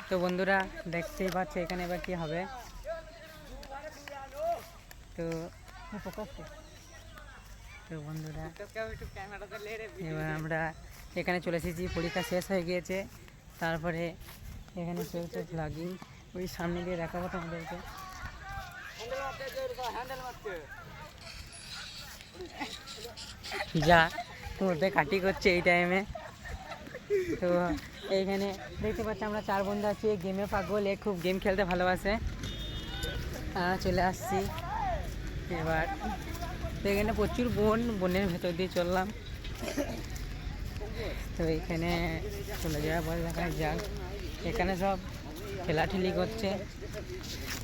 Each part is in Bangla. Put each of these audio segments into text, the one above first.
তো বন্ধুরা দেখতেই পাচ্ছে এখানে এবার কি হবে। তো তো বন্ধুরা এবার আমরা এখানে চলে এসেছি, পরীক্ষা শেষ হয়ে গিয়েছে। তারপরে এখানে চলছে ব্লগিং, ওই সামনে দিয়ে দেখাবো তোমাদেরকে। যা মধ্যে কাটি করছে এই টাইমে। তো এইখানে দেখতে পাচ্ছি আমরা 4 বন্ধু আছি, গেমে পাগল, এ খুব গেম খেলতে ভালোবাসে। চলে আসছি এবার। তো এখানে প্রচুর বনের ভেতর দিয়ে চললাম। তো এখানে চলে যাওয়ার পর দেখা যাক, এখানে সব ঠেলাঠেলি করছে।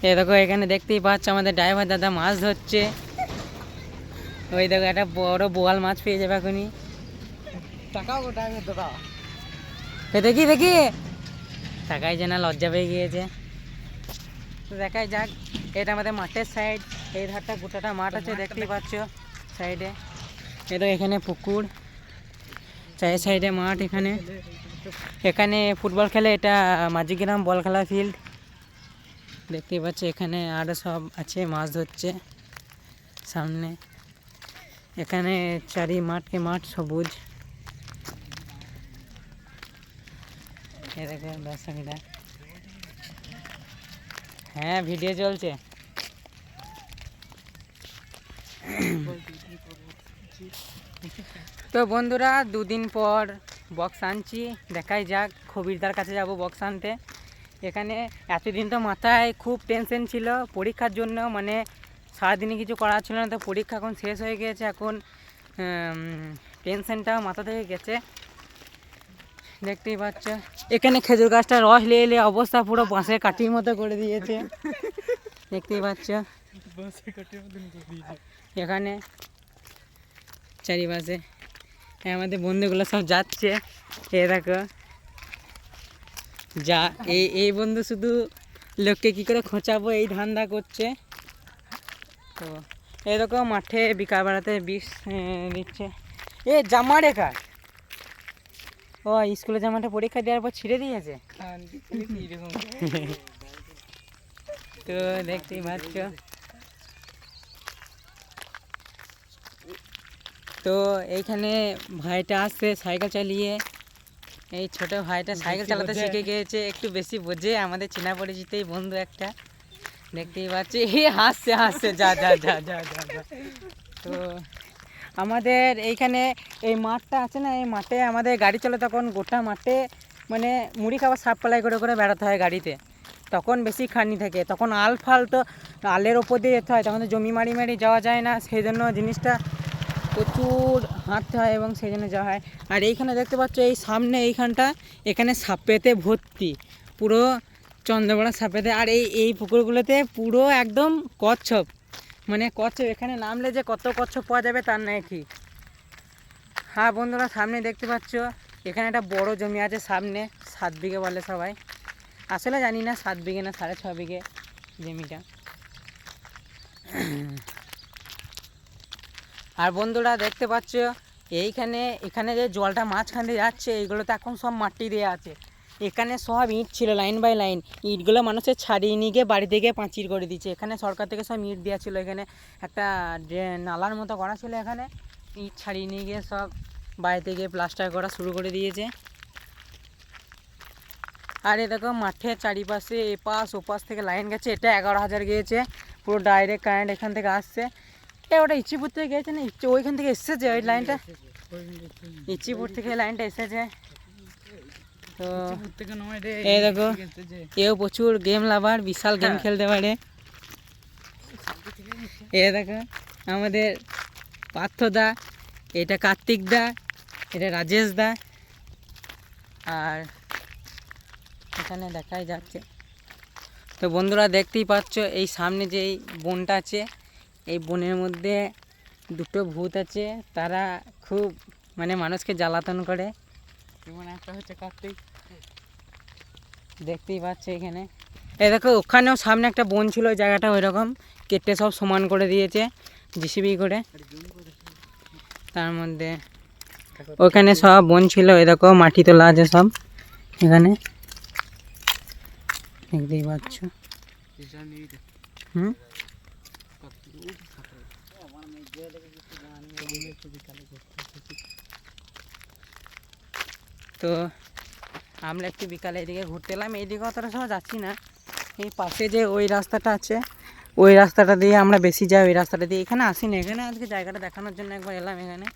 এ দেখো এখানে দেখতেই পাচ্ছ আমাদের ড্রাইভার দাদা মাছ ধরছে। ওই দেখো একটা বড় বোয়াল মাছ পেয়ে যাবে এখনই। দেখি দেখি টাকায় যে না লজ্জা পেয়ে গিয়েছে। দেখাই যাক, এটা আমাদের মাঠের সাইড, এই ধারটা গোটাটা মাঠ আছে দেখতেই পাচ্ছ সাইডে। এটা এখানে পুকুর, চাই সাইডে মাঠ। এখানে এখানে ফুটবল খেলে, এটা মাঝিগ্রাম বল খেলা ফিল্ড দেখতেই পাচ্ছ। এখানে আরও সব আছে, মাছ ধরছে সামনে। এখানে চারি মাঠকে মাঠ সবুজ। এরকম দর্শকরা, হ্যাঁ ভিডিও চলছে। তো বন্ধুরা 2 দিন পর বক্স আনছি, দেখাই যাক। খবিরদার কাছে যাব বক্স আনতে। এখানে এতদিন তো মাথায় খুব টেনশন ছিল পরীক্ষার জন্য, মানে সারাদিনই কিছু করা ছিল না। তো পরীক্ষা এখন শেষ হয়ে গিয়েছে, এখন টেনশনটা মাথা থেকে গেছে। দেখতেই পাচ্ছ এখানে খেজুর গাছটা রস নিয়ে অবস্থা পুরো বাঁশের কাঠির মতো করে দিয়েছে, দেখতেই পাচ্ছ। এখানে চারিপাশে আমাদের বন্ধুগুলো সব যাচ্ছে। এ দেখো যা, এই বন্ধু শুধু লোককে কি করে খোঁচাবো এই ধান্দা করছে। তো এরকম মাঠে বিকাল বেড়াতে বিষ দিচ্ছে। এ জামা রেখা, ও স্কুলে জামাটা পরীক্ষা দেওয়ার পর ছিঁড়ে দিয়েছে। তো দেখতেই পাচ্ছ। তো এইখানে ভাইটা আসছে সাইকেল চালিয়ে। এই ছোট ভাইটা সাইকেল চালাতে শিখে গিয়েছে, একটু বেশি বোঝে। আমাদের চেনা পরিচিতই বন্ধু একটা, দেখতেই পাচ্ছি। হাসছে হাসছে, যা যা যা যা যা যা। তো আমাদের এইখানে এই মাঠটা আছে না, এই মাঠে আমাদের গাড়ি চলে, তখন গোটা মাঠে মানে মুড়ি খাবার সাপ পালাই করে করে বেড়াতে হয় গাড়িতে। তখন বেশি খাটনি থাকে, তখন আল ফাল তো আলের ওপর দিয়ে যেতে হয়, তখন তো জমি মারি মারি যাওয়া যায় না, সেই জন্য জিনিসটা প্রচুর হাঁটতে হয় এবং সেই জন্য যাওয়া হয়। আর এইখানে দেখতে পাচ্ছ এই সামনে এইখানটা, এখানে সাপেতে ভর্তি, পুরো চন্দ্রবড়া সাপেতে। আর এই পুকুরগুলোতে পুরো একদম কচ্ছপ, মানে কচ্ছপ, এখানে নামলে যে কত কচ্ছপ পাওয়া যাবে তার নাই ঠিক। হ্যাঁ বন্ধুরা সামনে দেখতে পাচ্ছ এখানে একটা বড় জমি আছে সামনে, 7 বিঘে বলে সবাই, আসলে জানি না 7 বিঘে না 6.5 বিঘে জমিটা। আর বন্ধুরা দেখতে পাচ্ছ এখানে যে জলটা মাঝখান দিয়ে যাচ্ছে, এইগুলো তো এখন সব মাটি দিয়ে আছে। এখানে সব ইট ছিল লাইন বাই লাইন, ইটগুলো মানুষের ছাড়িয়ে নিয়ে গিয়ে বাড়ি থেকে পাঁচির করে দিচ্ছে। এখানে সরকার থেকে সব ইট দেওয়া ছিল, এখানে একটা নালার মতো করা ছিল, এখানে ইট ছাড়িয়ে নিয়ে গিয়ে সব বাড়ি থেকে প্লাস্টার করা শুরু করে দিয়েছে। আর এ দেখো মাঠের চারিপাশে এপাশ ওপাশ থেকে লাইন গেছে, এটা 11,000 গিয়েছে, পুরো ডাইরেক্ট কারেন্ট এখান থেকে আসছে। ওটা ইচ্ছিপুর থেকে গেছে না, ওইখান থেকে এসেছে ওই লাইনটা, ইচ্ছিপুর থেকে লাইনটা এসেছে। তো এই দেখো এও প্রচুর গেম লাভার, বিশাল গেম খেলতে পারে। এ দেখো আমাদের পার্থদা, এটা কার্তিক দা, এটা রাজেশ দা। আর এখানে দেখাই যাচ্ছে। তো বন্ধুরা দেখতেই পাচ্ছ এই সামনে যে এই বনটা আছে, এই বনের মধ্যে 2টো ভূত আছে, তারা খুব মানে মানুষকে জ্বালাতন করে। যেমন একটা হচ্ছে কার্তিক, দেখতেই পাচ্ছ এখানে। এই দেখো ওখানেও সামনে একটা বন ছিল, ওই জায়গাটা ওই রকম কেটে সব সমান করে দিয়েছে জিসিবি করে। তার মধ্যে ওখানে সব বন ছিল, এই দেখো মাটি তোলা আছে সব এখানে। দেখতেই পাচ্ছ। হুম, তো আমরা একটু বিকালে এদিকে ঘুরতে এলাম। এইদিকে অতটা সব যাচ্ছি না, এই পাশে যে ওই রাস্তাটা আছে ওই রাস্তাটা দিয়ে আমরা বেশি যাই। ওই রাস্তাটা দিয়ে এখানে আসি না, এখানে আজকে জায়গাটা দেখানোর জন্য একবার এলাম এখানে।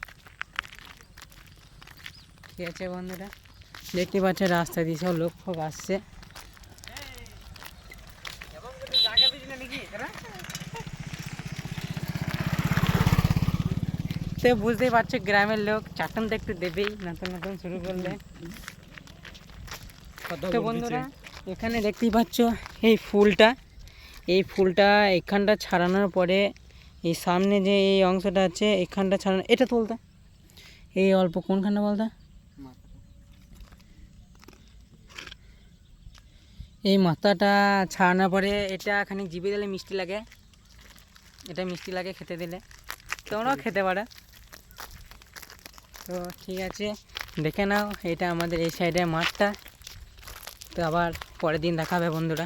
ঠিক আছে বন্ধুরা, দেখতে পাচ্ছে রাস্তা দিয়ে সব লোক ফোক আসছে। তো বুঝতেই পারছে গ্রামের লোক চাটন তো একটু দেবেই নতুন নতুন শুরু করলে। তো বন্ধুরা এখানে দেখতেই পাচ্ছ এই ফুলটা এখানটা ছাড়ানোর পরে এই সামনে যে এই অংশটা আছে এখানটা ছাড়ানো, এটা তুলতে এই অল্প কোনখানটা বলতে, এই মাথাটা ছাড়ানোর পরে এটা খানিক জিভে দিলে মিষ্টি লাগে, এটা মিষ্টি লাগে খেতে দিলে, তোমরাও খেতে পারো। তো ঠিক আছে, দেখে নাও এটা আমাদের এই সাইডের মাঠটা। তো আবার পরের দিন দেখা হবে বন্ধুরা।